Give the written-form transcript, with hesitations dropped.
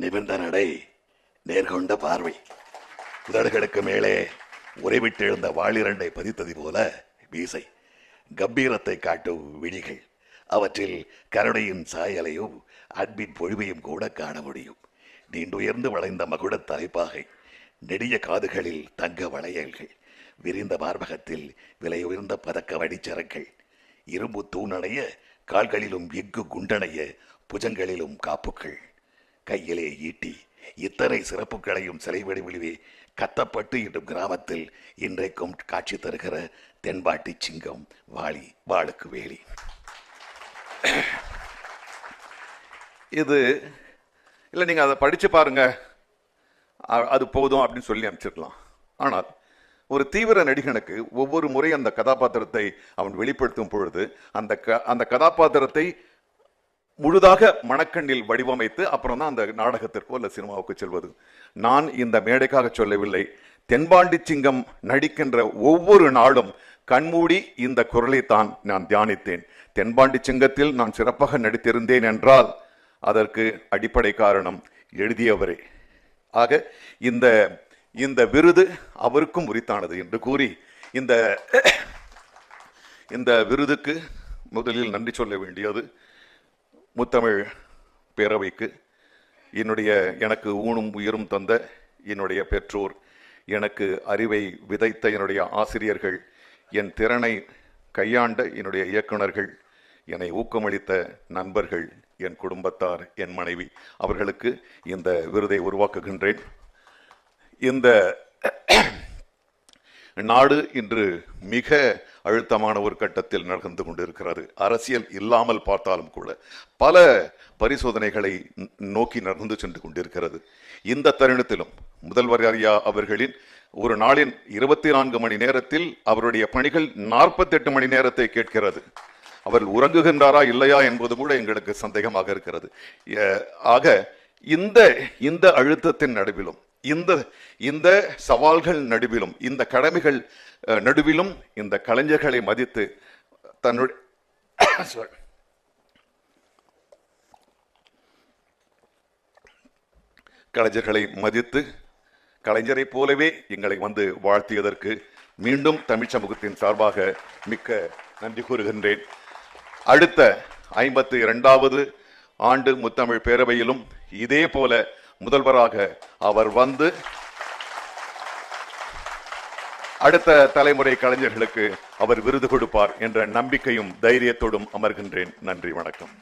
நிமிர்ந்த நடை, நேர்கொண்ட பார்வை, உதடுகளுக்கு மேலே உறைவிட்டு எழுந்த வாளிரண்டை பதித்தது போல மீசை, கம்பீரத்தை காட்டும் விழிகள், அவற்றில் கருணையின் சாயலையும் அன்பின் பொழிவையும் கூட காண முடியும். நீண்டுயர்ந்து வளைந்த மகுட தலைப்பாகை, நெடிய காதுகளில் தங்க வளையல்கள், விரிந்த மார்பகத்தில் விலை உயர்ந்த பதக்க வடிச்சரங்கள், இரும்பு தூணடைய கால்களிலும் எஃகு குண்டனைய புஜங்களிலும் காப்புக்கள், கையிலே ஈட்டி, இத்தனை சிறப்புகளையும் சிலை வடிவிலே கத்தப்பட்டு இன்றும் கிராமத்தில் இன்றைக்கும் காட்சி தருகிற தென்பாட்டி சிங்கம் வாளி, வாளுக்கு வேலி. இது இல்லை, நீங்கள் அதை படித்து பாருங்க, அது போதும் அப்படின்னு சொல்லி அனுப்பிச்சிடலாம். ஆனால் ஒரு தீவிர நடிகனுக்கு ஒவ்வொரு முறை அந்த கதாபாத்திரத்தை அவன் வெளிப்படுத்தும் பொழுது அந்த கதாபாத்திரத்தை முழுதாக மனக்கண்ணில் வடிவமைத்து அப்புறம் தான் அந்த நாடகத்திற்கோ அல்ல சினிமாவுக்கு செல்வது. நான் இந்த மேடைக்காக சொல்லவில்லை. தென்பாண்டி சிங்கம் நடிக்கின்ற ஒவ்வொரு நாளும் கண்மூடி இந்த குரலை தான் நான் தியானித்தேன். தென்பாண்டி சிங்கத்தில் நான் சிறப்பாக நடித்திருந்தேன் என்றால் அதற்கு அடிப்படை காரணம் எழுதியவரே. ஆக இந்த விருது அவருக்கும் உரித்தானது என்று கூறி இந்த விருதுக்கு முதலில் நன்றி சொல்ல வேண்டியது முத்தமிழ் பேரவைக்கு, எனக்கு ஊனும் உயிரும் தந்த என்னுடைய பெற்றோர், எனக்கு அறிவை விதைத்த என்னுடைய ஆசிரியர்கள், என் திறனை கையாண்ட என்னுடைய இயக்குனர்கள், என்னை ஊக்கமளித்த நண்பர்கள், என் குடும்பத்தார், என் மனைவி, அவர்களுக்கு இந்த விருதை உருவாக்குகின்றேன். இந்த நாடு இன்று மிக அழுத்தமான ஒரு கட்டத்தில் நடந்து கொண்டிருக்கிறது. அரசியல் இல்லாமல் பார்த்தாலும் கூட பல பரிசோதனைகளை நோக்கி நடந்து சென்று கொண்டிருக்கிறது. இந்த தருணத்திலும் முதல்வர் ஐயா அவர்களின் ஒரு நாளின் 24 மணி நேரத்தில் அவருடைய பணிகள் 48 மணி நேரத்தை கேட்கிறது. அவர் உறங்குகின்றாரா இல்லையா என்பது கூட எங்களுக்கு சந்தேகமாக இருக்கிறது. ஆக இந்த அழுத்தத்தின் நடுவிலும் இந்த சவால்கள் நடுவிலும் இந்த கடமைகள் நடுவிலும் இந்த கலைஞர்களை மதித்து தன்னுடைய கலைஞர்களை மதித்து கலைஞரை போலவே எங்களை வந்து வாழ்த்தியதற்கு மீண்டும் தமிழ் சமூகத்தின் சார்பாக மிக்க நன்றி கூறுகின்றேன். அடுத்த 52வது ஆண்டு முத்தமிழ் பேரவையிலும் இதே போல முதல்வராக அவர் வந்து அடுத்த தலைமுறை கலைஞர்களுக்கு அவர் விருது கொடுப்பார் என்ற நம்பிக்கையும் தைரியத்தோடும் அமர்கின்றேன். நன்றி, வணக்கம்.